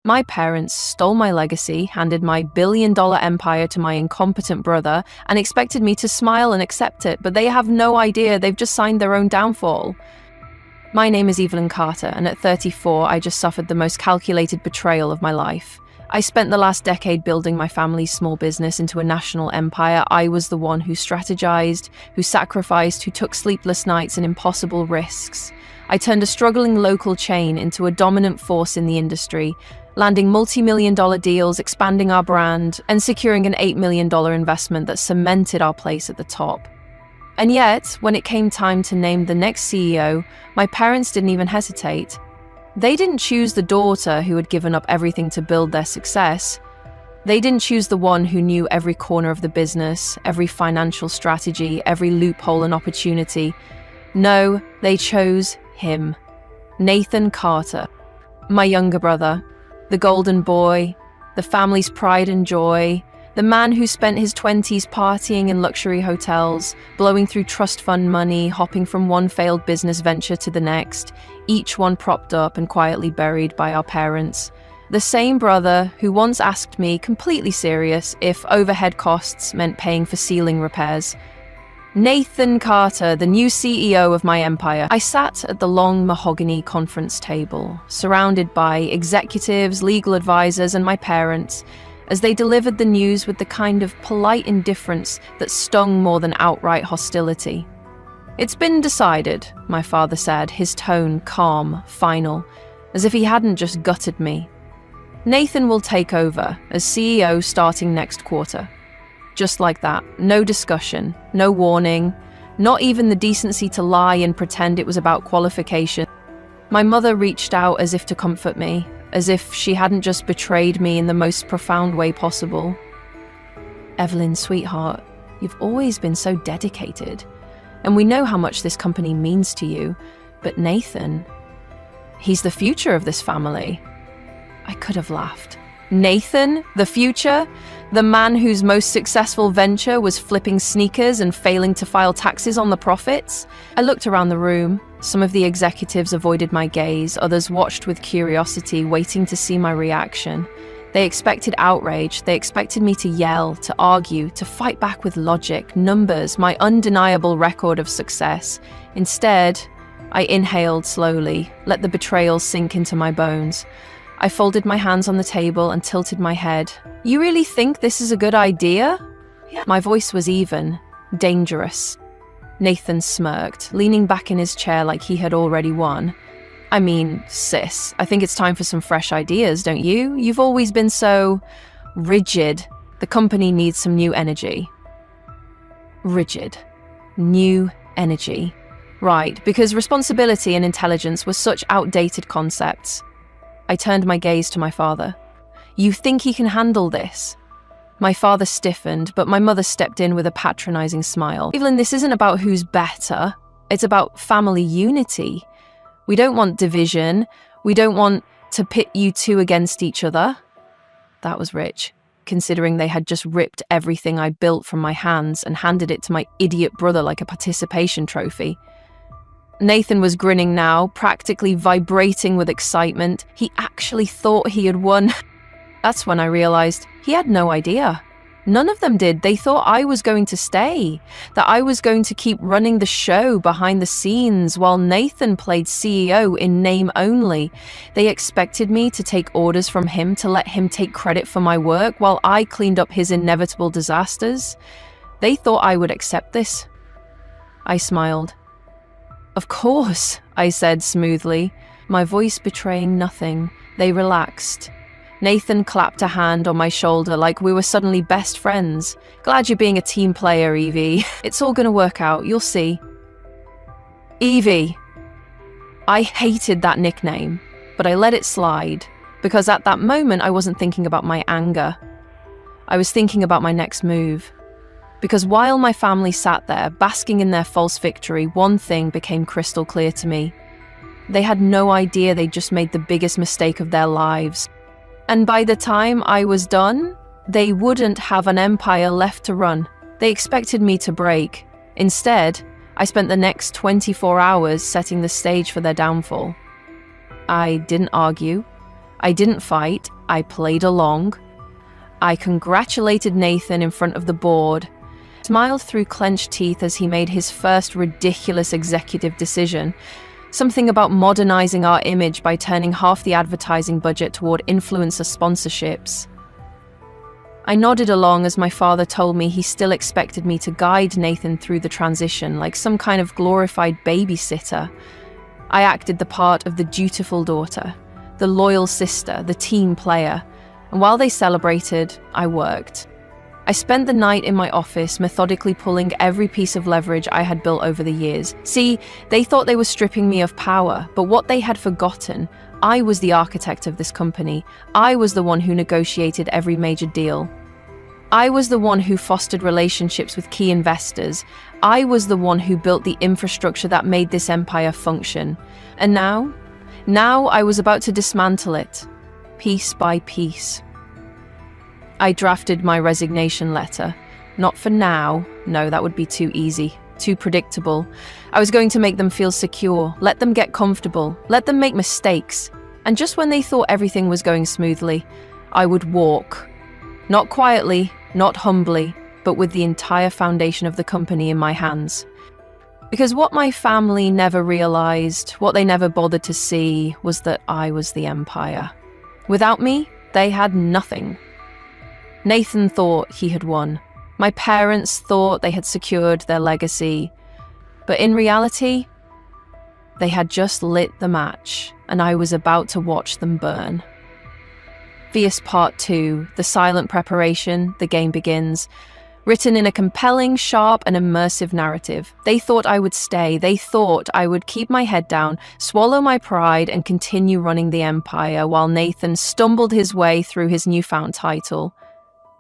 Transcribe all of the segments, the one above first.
My parents stole my legacy, handed my billion-dollar empire to my incompetent brother, and expected me to smile and accept it, but they have no idea they've just signed their own downfall. My name is Evelyn Carter, and at 34, I just suffered the most calculated betrayal of my life. I spent the last decade building my family's small business into a national empire. I was the one who strategized, who sacrificed, who took sleepless nights and impossible risks. I turned a struggling local chain into a dominant force in the industry, landing multi-million-dollar deals, expanding our brand, and securing an $8 million investment that cemented our place at the top. And yet, when it came time to name the next CEO, my parents didn't even hesitate. They didn't choose the daughter who had given up everything to build their success. They didn't choose the one who knew every corner of the business, every financial strategy, every loophole and opportunity. No, they chose him. Nathan Carter, my younger brother, the golden boy, the family's pride and joy, the man who spent his 20s partying in luxury hotels, blowing through trust fund money, hopping from one failed business venture to the next, each one propped up and quietly buried by our parents. The same brother who once asked me, completely serious, if overhead costs meant paying for ceiling repairs. Nathan Carter, the new CEO of my empire. I sat at the long mahogany conference table, surrounded by executives, legal advisors, and my parents, as they delivered the news with the kind of polite indifference that stung more than outright hostility. "It's been decided," my father said, his tone calm, final, as if he hadn't just gutted me. "Nathan will take over as CEO starting next quarter." Just like that, no discussion, no warning, not even the decency to lie and pretend it was about qualification. My mother reached out as if to comfort me, as if she hadn't just betrayed me in the most profound way possible. "Evelyn, sweetheart, you've always been so dedicated, and we know how much this company means to you, but Nathan, he's the future of this family." I could have laughed. Nathan, the future? The man whose most successful venture was flipping sneakers and failing to file taxes on the profits? I looked around the room. Some of the executives avoided my gaze, others watched with curiosity, waiting to see my reaction. They expected outrage, they expected me to yell, to argue, to fight back with logic, numbers, my undeniable record of success. Instead, I inhaled slowly, let the betrayal sink into my bones. I folded my hands on the table and tilted my head. "You really think this is a good idea?" My voice was even, dangerous. Nathan smirked, leaning back in his chair like he had already won. "I mean, sis, I think it's time for some fresh ideas, don't you? You've always been so rigid. The company needs some new energy." Rigid. New energy. Right, because responsibility and intelligence were such outdated concepts. I turned my gaze to my father. "You think he can handle this?" My father stiffened, but my mother stepped in with a patronizing smile. "Evelyn, this isn't about who's better. It's about family unity. We don't want division. We don't want to pit you two against each other." That was rich, considering they had just ripped everything I built from my hands and handed it to my idiot brother like a participation trophy. Nathan was grinning now, practically vibrating with excitement. He actually thought he had won. That's when I realized he had no idea. None of them did. They thought I was going to stay, that I was going to keep running the show behind the scenes while Nathan played CEO in name only. They expected me to take orders from him, to let him take credit for my work while I cleaned up his inevitable disasters. They thought I would accept this. I smiled. "Of course," I said smoothly, my voice betraying nothing. They relaxed. Nathan clapped a hand on my shoulder like we were suddenly best friends. "Glad you're being a team player, Evie. It's all gonna work out, you'll see." Evie. I hated that nickname, but I let it slide, because at that moment I wasn't thinking about my anger. I was thinking about my next move. Because while my family sat there, basking in their false victory, one thing became crystal clear to me. They had no idea they'd just made the biggest mistake of their lives. And by the time I was done, they wouldn't have an empire left to run. They expected me to break. Instead, I spent the next 24 hours setting the stage for their downfall. I didn't argue. I didn't fight, I played along. I congratulated Nathan in front of the board, smiled through clenched teeth as he made his first ridiculous executive decision, something about modernizing our image by turning half the advertising budget toward influencer sponsorships. I nodded along as my father told me he still expected me to guide Nathan through the transition like some kind of glorified babysitter. I acted the part of the dutiful daughter, the loyal sister, the team player, and while they celebrated, I worked. I spent the night in my office methodically pulling every piece of leverage I had built over the years. See, they thought they were stripping me of power, but what they had forgotten, I was the architect of this company. I was the one who negotiated every major deal. I was the one who fostered relationships with key investors. I was the one who built the infrastructure that made this empire function. And now I was about to dismantle it, piece by piece. I drafted my resignation letter. Not for now. No, that would be too easy, too predictable. I was going to make them feel secure, let them get comfortable, let them make mistakes. And just when they thought everything was going smoothly, I would walk. Not quietly, not humbly, but with the entire foundation of the company in my hands. Because what my family never realized, what they never bothered to see, was that I was the empire. Without me, they had nothing. Nathan thought he had won. My parents thought they had secured their legacy. But in reality, they had just lit the match, and I was about to watch them burn. Fierce Part 2, the silent preparation, the game begins. Written in a compelling, sharp, and immersive narrative. They thought I would stay. They thought I would keep my head down, swallow my pride, and continue running the empire while Nathan stumbled his way through his newfound title.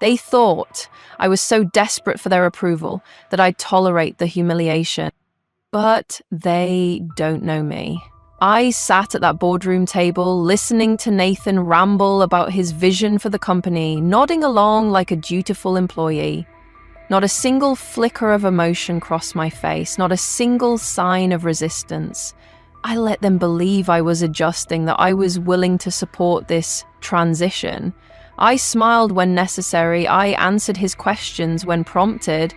They thought I was so desperate for their approval that I'd tolerate the humiliation. But they don't know me. I sat at that boardroom table, listening to Nathan ramble about his vision for the company, nodding along like a dutiful employee. Not a single flicker of emotion crossed my face, not a single sign of resistance. I let them believe I was adjusting, that I was willing to support this transition. I smiled when necessary, I answered his questions when prompted.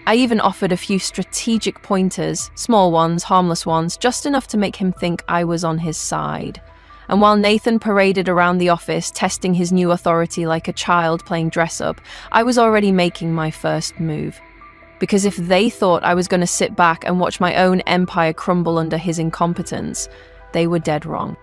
I even offered a few strategic pointers, small ones, harmless ones, just enough to make him think I was on his side. And while Nathan paraded around the office, testing his new authority like a child playing dress-up, I was already making my first move. Because if they thought I was going to sit back and watch my own empire crumble under his incompetence, they were dead wrong.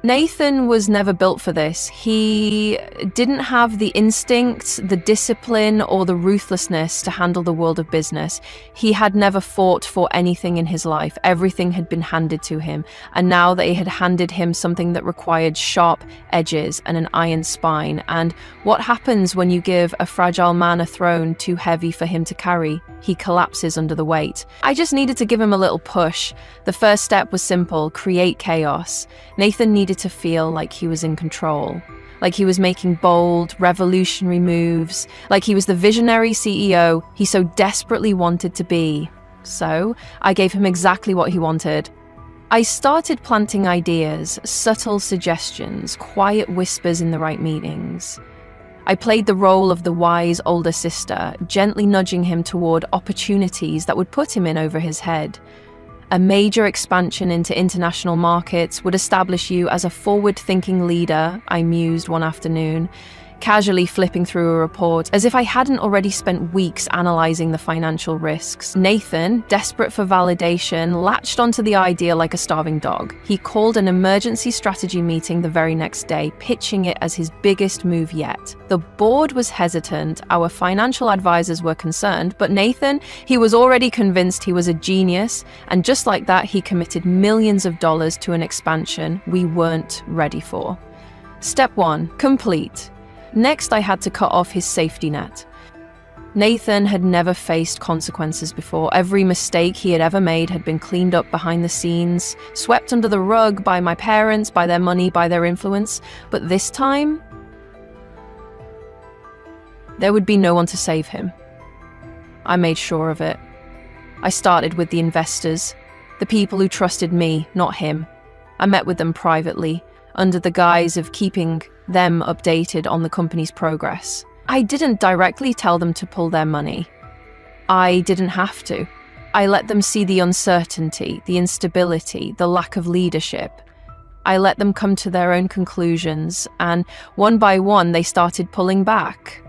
Nathan was never built for this. He didn't have the instinct, the discipline, or the ruthlessness to handle the world of business. He had never fought for anything in his life. Everything had been handed to him. And now they had handed him something that required sharp edges and an iron spine. And what happens when you give a fragile man a throne too heavy for him to carry? He collapses under the weight. I just needed to give him a little push. The first step was simple: create chaos. Nathan needed to feel like he was in control, like he was making bold, revolutionary moves, like he was the visionary CEO he so desperately wanted to be. So I gave him exactly what he wanted. I started planting ideas, subtle suggestions, quiet whispers in the right meetings. I played the role of the wise older sister, gently nudging him toward opportunities that would put him in over his head. A major expansion into international markets would establish you as a forward-thinking leader, I mused one afternoon, casually flipping through a report as if I hadn't already spent weeks analyzing the financial risks. Nathan, desperate for validation, latched onto the idea like a starving dog. He called an emergency strategy meeting the very next day, pitching it as his biggest move yet. The board was hesitant, our financial advisors were concerned, but Nathan, he was already convinced he was a genius, and just like that, he committed millions of dollars to an expansion we weren't ready for. Step 1, complete. Next, I had to cut off his safety net. Nathan had never faced consequences before. Every mistake he had ever made had been cleaned up behind the scenes, swept under the rug by my parents, by their money, by their influence. But this time, there would be no one to save him. I made sure of it. I started with the investors, the people who trusted me, not him. I met with them privately. under the guise of keeping them updated on the company's progress. I didn't directly tell them to pull their money. I didn't have to. I let them see the uncertainty, the instability, the lack of leadership. I let them come to their own conclusions, and one by one they started pulling back.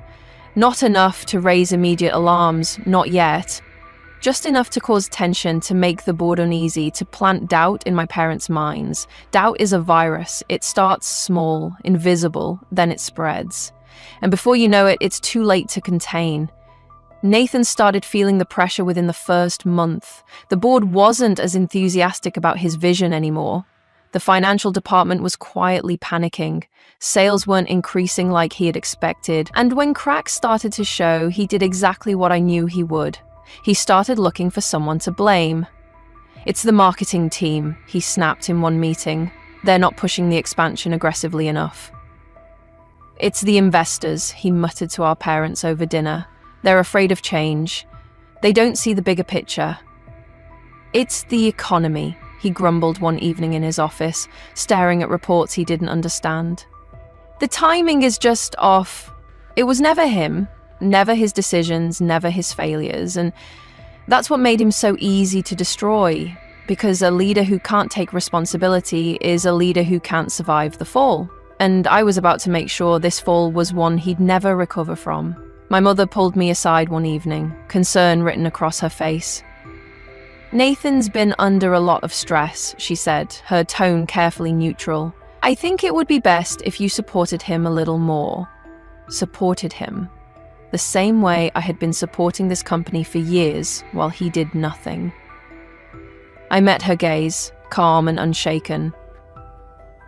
Not enough to raise immediate alarms, not yet. Just enough to cause tension, to make the board uneasy, to plant doubt in my parents' minds. Doubt is a virus. It starts small, invisible, then it spreads. And before you know it, it's too late to contain. Nathan started feeling the pressure within the first month. The board wasn't as enthusiastic about his vision anymore. The financial department was quietly panicking. Sales weren't increasing like he had expected. And when cracks started to show, he did exactly what I knew he would. He started looking for someone to blame. "It's the marketing team," he snapped in one meeting. "They're not pushing the expansion aggressively enough." "It's the investors," he muttered to our parents over dinner. "They're afraid of change. They don't see the bigger picture." "It's the economy," he grumbled one evening in his office, staring at reports he didn't understand. "The timing is just off. It was never him. Never his decisions, never his failures, and that's what made him so easy to destroy, because a leader who can't take responsibility is a leader who can't survive the fall. And I was about to make sure this fall was one he'd never recover from. My mother pulled me aside one evening, concern written across her face. "Nathan's been under a lot of stress," she said, her tone carefully neutral. "I think it would be best if you supported him a little more." Supported him. The same way I had been supporting this company for years while he did nothing. I met her gaze, calm and unshaken.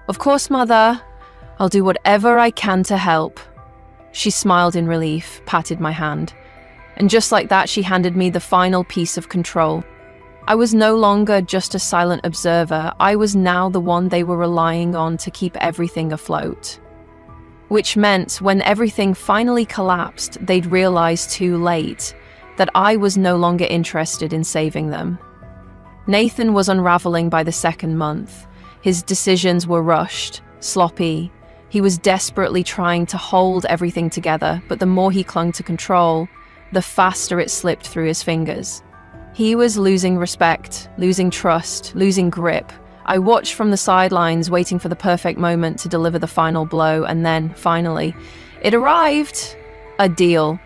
"Of course, Mother. I'll do whatever I can to help." She smiled in relief, patted my hand. And just like that, she handed me the final piece of control. I was no longer just a silent observer. I was now the one they were relying on to keep everything afloat. Which meant when everything finally collapsed, they'd realize too late that I was no longer interested in saving them. Nathan was unraveling by the second month. His decisions were rushed, sloppy. He was desperately trying to hold everything together, but the more he clung to control, the faster it slipped through his fingers. He was losing respect, losing trust, losing grip. I watched from the sidelines, waiting for the perfect moment to deliver the final blow, and then, finally, it arrived. A deal.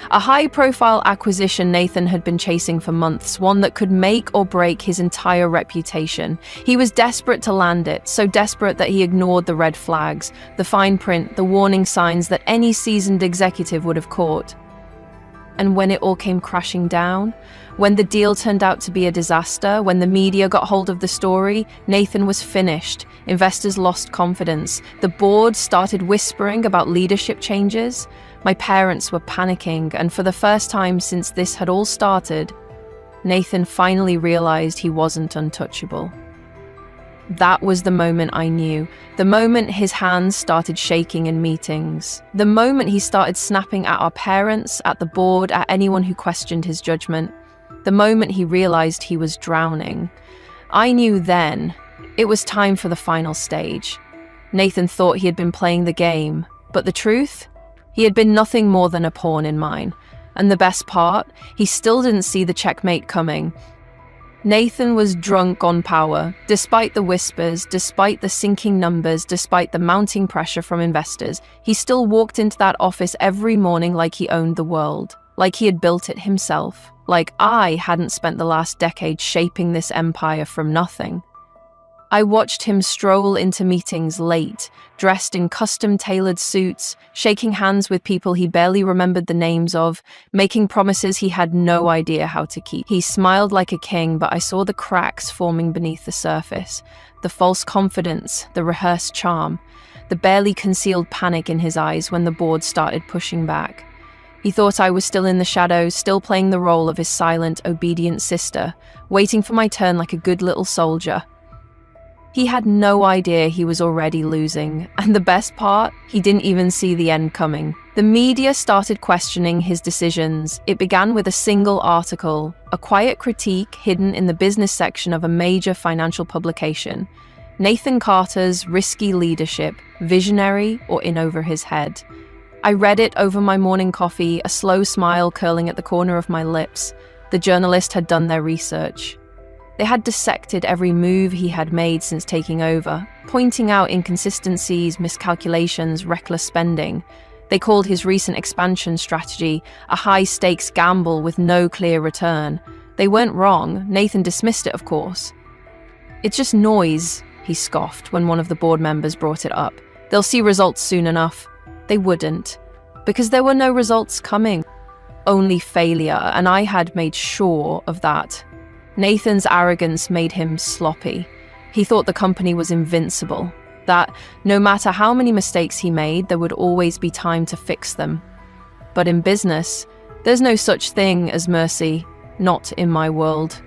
A high-profile acquisition Nathan had been chasing for months, one that could make or break his entire reputation. He was desperate to land it, so desperate that he ignored the red flags, the fine print, the warning signs that any seasoned executive would have caught. And when it all came crashing down, when the deal turned out to be a disaster, when the media got hold of the story, Nathan was finished. Investors lost confidence. The board started whispering about leadership changes. My parents were panicking, and for the first time since this had all started, Nathan finally realized he wasn't untouchable. That was the moment I knew. The moment his hands started shaking in meetings. The moment he started snapping at our parents, at the board, at anyone who questioned his judgment. The moment he realized he was drowning. I knew then it was time for the final stage. Nathan thought he had been playing the game, but the truth? He had been nothing more than a pawn in mine. And the best part, he still didn't see the checkmate coming. Nathan was drunk on power, despite the whispers, despite the sinking numbers, despite the mounting pressure from investors. He still walked into that office every morning like he owned the world, like he had built it himself, like I hadn't spent the last decade shaping this empire from nothing. I watched him stroll into meetings late, dressed in custom-tailored suits, shaking hands with people he barely remembered the names of, making promises he had no idea how to keep. He smiled like a king, but I saw the cracks forming beneath the surface, the false confidence, the rehearsed charm, the barely concealed panic in his eyes when the board started pushing back. He thought I was still in the shadows, still playing the role of his silent, obedient sister, waiting for my turn like a good little soldier. He had no idea he was already losing, and the best part, he didn't even see the end coming. The media started questioning his decisions. It began with a single article, a quiet critique hidden in the business section of a major financial publication. Nathan Carter's Risky Leadership, Visionary or In Over His Head. I read it over my morning coffee, a slow smile curling at the corner of my lips. The journalist had done their research. They had dissected every move he had made since taking over, pointing out inconsistencies, miscalculations, reckless spending. They called his recent expansion strategy a high-stakes gamble with no clear return. They weren't wrong. Nathan dismissed it, of course. "It's just noise," he scoffed when one of the board members brought it up. "They'll see results soon enough." They wouldn't, because there were no results coming. Only failure, and I had made sure of that. Nathan's arrogance made him sloppy. He thought the company was invincible, that no matter how many mistakes he made, there would always be time to fix them. But in business, there's no such thing as mercy, not in my world.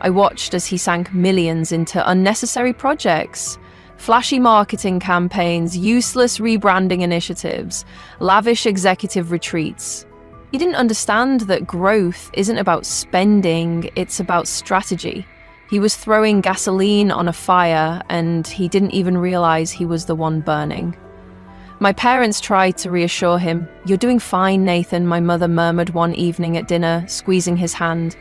I watched as he sank millions into unnecessary projects, flashy marketing campaigns, useless rebranding initiatives, lavish executive retreats. He didn't understand that growth isn't about spending, it's about strategy. He was throwing gasoline on a fire, and he didn't even realize he was the one burning. My parents tried to reassure him. "You're doing fine, Nathan," my mother murmured one evening at dinner, squeezing his hand.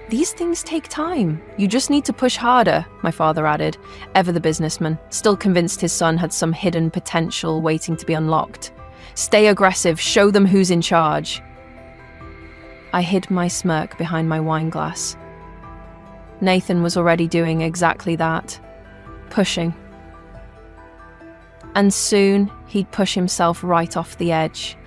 "These things take time. You just need to push harder," my father added, ever the businessman, still convinced his son had some hidden potential waiting to be unlocked. "Stay aggressive, show them who's in charge." I hid my smirk behind my wine glass. Nathan was already doing exactly that, pushing. And soon he'd push himself right off the edge.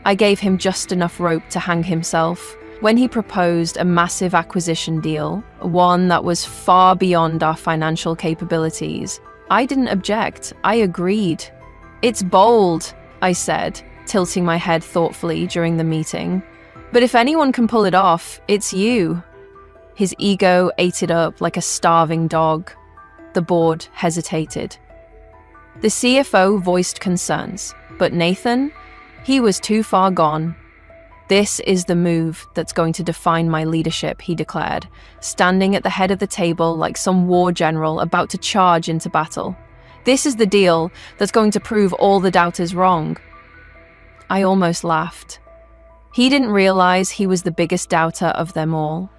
I gave him just enough rope to hang himself. When he proposed a massive acquisition deal, one that was far beyond our financial capabilities, I didn't object, I agreed. "It's bold," I said, tilting my head thoughtfully during the meeting. "But if anyone can pull it off, it's you." His ego ate it up like a starving dog. The board hesitated. The CFO voiced concerns, but Nathan, he was too far gone. "This is the move that's going to define my leadership," he declared, standing at the head of the table like some war general about to charge into battle. "This is the deal that's going to prove all the doubters wrong." I almost laughed. He didn't realize he was the biggest doubter of them all.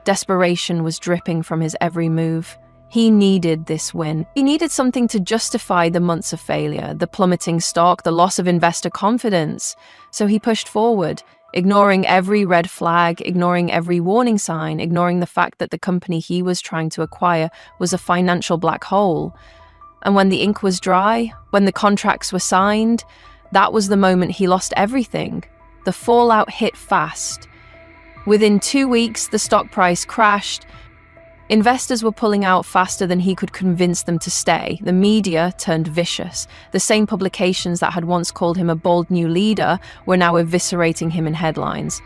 Desperation was dripping from his every move. He needed this win. He needed something to justify the months of failure, the plummeting stock, the loss of investor confidence. So he pushed forward, ignoring every red flag, ignoring every warning sign, ignoring the fact that the company he was trying to acquire was a financial black hole. And when the ink was dry, when the contracts were signed, that was the moment he lost everything. The fallout hit fast. Within 2 weeks, the stock price crashed. Investors were pulling out faster than he could convince them to stay. The media turned vicious. The same publications that had once called him a bold new leader were now eviscerating him in headlines.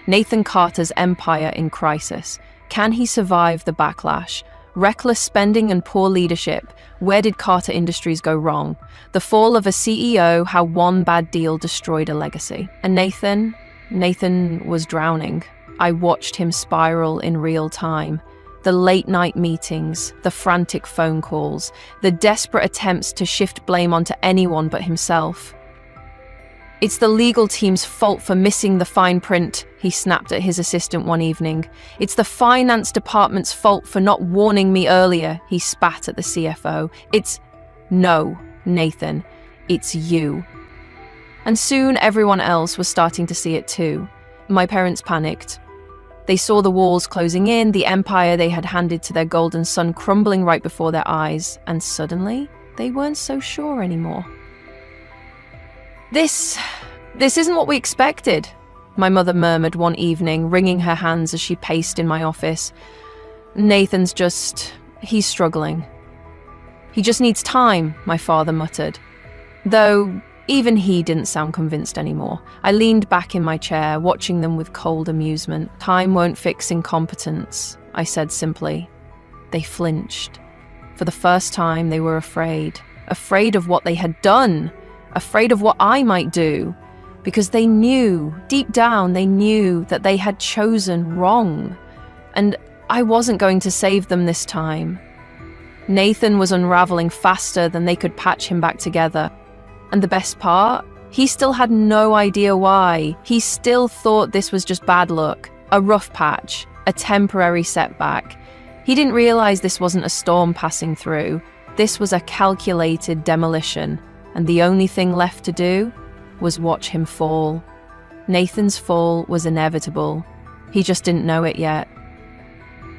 Nathan Carter's empire in crisis. Can he survive the backlash? Reckless spending and poor leadership. Where did Carter Industries go wrong? The fall of a CEO, how one bad deal destroyed a legacy. And Nathan was drowning. I watched him spiral in real time. The late-night meetings, the frantic phone calls, the desperate attempts to shift blame onto anyone but himself. "It's the legal team's fault for missing the fine print," he snapped at his assistant one evening. "It's the finance department's fault for not warning me earlier," he spat at the CFO. "No, Nathan, it's you." And soon everyone else was starting to see it too. My parents panicked. They saw the walls closing in, the empire they had handed to their golden son crumbling right before their eyes, and suddenly, they weren't so sure anymore. This isn't what we expected," my mother murmured one evening, wringing her hands as she paced in my office. He's struggling." "He just needs time," my father muttered. Though even he didn't sound convinced anymore. I leaned back in my chair, watching them with cold amusement. "Time won't fix incompetence," I said simply. They flinched. For the first time, they were afraid of what they had done, afraid of what I might do, because they knew, deep down, they knew that they had chosen wrong. And I wasn't going to save them this time. Nathan was unraveling faster than they could patch him back together. And the best part? He still had no idea why. He still thought this was just bad luck, a rough patch, a temporary setback. He didn't realize this wasn't a storm passing through. This was a calculated demolition, and the only thing left to do was watch him fall. Nathan's fall was inevitable. He just didn't know it yet.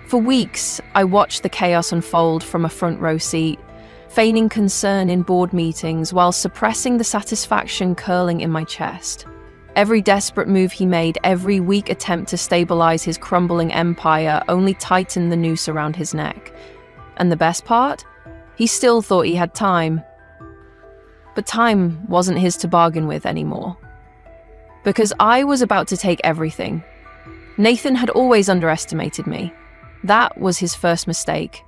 For weeks, I watched the chaos unfold from a front row seat, feigning concern in board meetings while suppressing the satisfaction curling in my chest. Every desperate move he made, every weak attempt to stabilize his crumbling empire only tightened the noose around his neck. And the best part? He still thought he had time. But time wasn't his to bargain with anymore. Because I was about to take everything. Nathan had always underestimated me. That was his first mistake.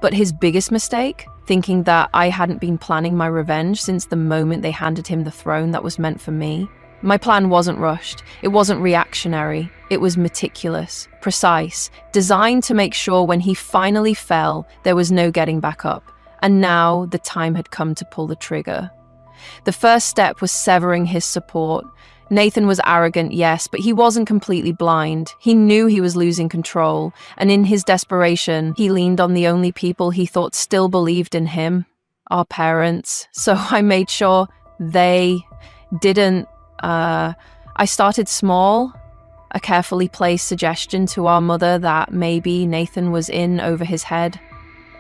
But his biggest mistake, thinking that I hadn't been planning my revenge since the moment they handed him the throne that was meant for me. My plan wasn't rushed. It wasn't reactionary. It was meticulous, precise, designed to make sure when he finally fell, there was no getting back up. And now the time had come to pull the trigger. The first step was severing his support. Nathan was arrogant, yes, but he wasn't completely blind. He knew he was losing control, and in his desperation, he leaned on the only people he thought still believed in him, our parents. So I made sure they didn't. I started small, a carefully placed suggestion to our mother that maybe Nathan was in over his head.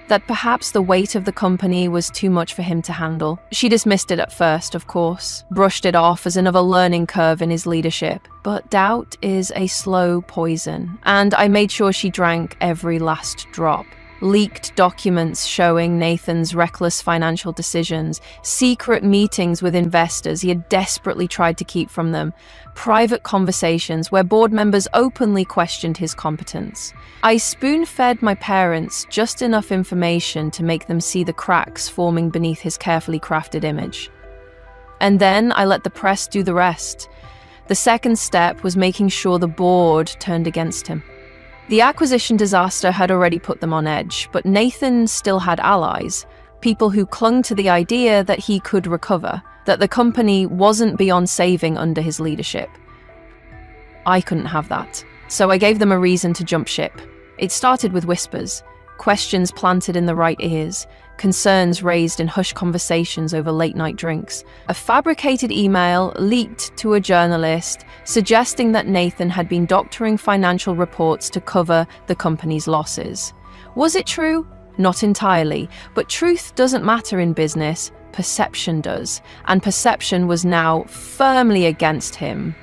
That perhaps the weight of the company was too much for him to handle. She dismissed it at first, of course, brushed it off as another learning curve in his leadership. But doubt is a slow poison, and I made sure she drank every last drop. Leaked documents showing Nathan's reckless financial decisions, secret meetings with investors he had desperately tried to keep from them, private conversations where board members openly questioned his competence. I spoon-fed my parents just enough information to make them see the cracks forming beneath his carefully crafted image. And then I let the press do the rest. The second step was making sure the board turned against him. The acquisition disaster had already put them on edge, but Nathan still had allies, people who clung to the idea that he could recover, that the company wasn't beyond saving under his leadership. I couldn't have that, so I gave them a reason to jump ship. It started with whispers, questions planted in the right ears, concerns raised in hushed conversations over late-night drinks. A fabricated email leaked to a journalist suggesting that Nathan had been doctoring financial reports to cover the company's losses. Was it true? Not entirely, but truth doesn't matter in business, perception does, and perception was now firmly against him.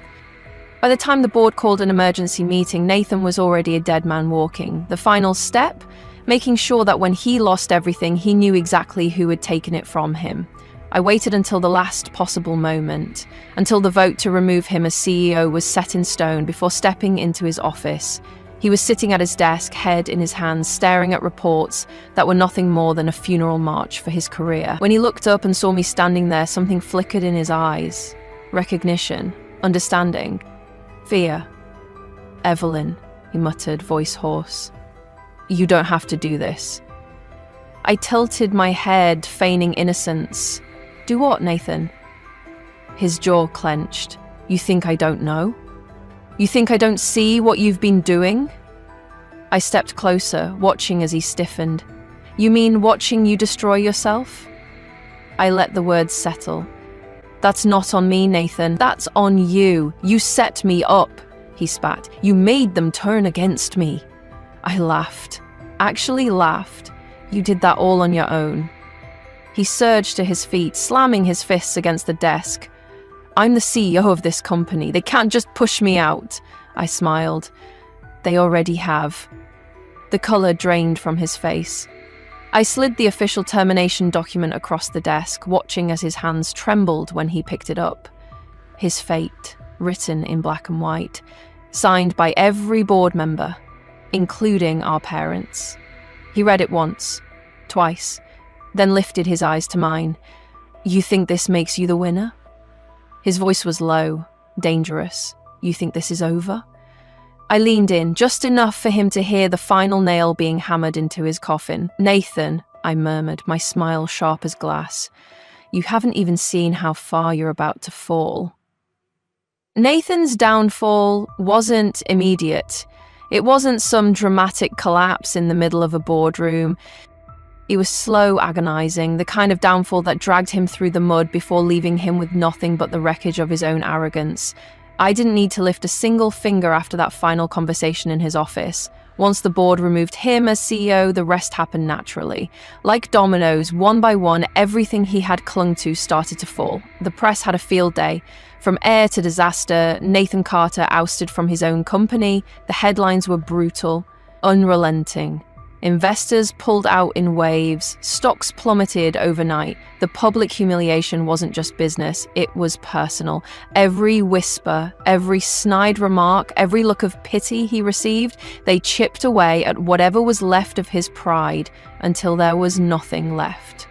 By the time the board called an emergency meeting, Nathan was already a dead man walking. The final step? Making sure that when he lost everything, he knew exactly who had taken it from him. I waited until the last possible moment, until the vote to remove him as CEO was set in stone before stepping into his office. He was sitting at his desk, head in his hands, staring at reports that were nothing more than a funeral march for his career. When he looked up and saw me standing there, something flickered in his eyes. Recognition, understanding, fear. "Evelyn," he muttered, voice hoarse. "You don't have to do this." I tilted my head, feigning innocence. "Do what, Nathan?" His jaw clenched. "You think I don't know? You think I don't see what you've been doing?" I stepped closer, watching as he stiffened. "You mean watching you destroy yourself?" I let the words settle. "That's not on me, Nathan. That's on you. You set me up," he spat. "You made them turn against me." I laughed. Actually laughed. "You did that all on your own." He surged to his feet, slamming his fists against the desk. "I'm the CEO of this company. They can't just push me out." I smiled. "They already have." The color drained from his face. I slid the official termination document across the desk, watching as his hands trembled when he picked it up. His fate, written in black and white, signed by every board member, including our parents. He read it once, twice, then lifted his eyes to mine. "You think this makes you the winner?" His voice was low, dangerous. "You think this is over?" I leaned in, just enough for him to hear the final nail being hammered into his coffin. "Nathan," I murmured, my smile sharp as glass, "you haven't even seen how far you're about to fall." Nathan's downfall wasn't immediate. It wasn't some dramatic collapse in the middle of a boardroom. It was slow, agonizing, the kind of downfall that dragged him through the mud before leaving him with nothing but the wreckage of his own arrogance. I didn't need to lift a single finger after that final conversation in his office. Once the board removed him as CEO, the rest happened naturally. Like dominoes, one by one, everything he had clung to started to fall. The press had a field day. From heir to disaster, Nathan Carter ousted from his own company. The headlines were brutal, unrelenting. Investors pulled out in waves, stocks plummeted overnight. The public humiliation wasn't just business, it was personal. Every whisper, every snide remark, every look of pity he received, they chipped away at whatever was left of his pride until there was nothing left.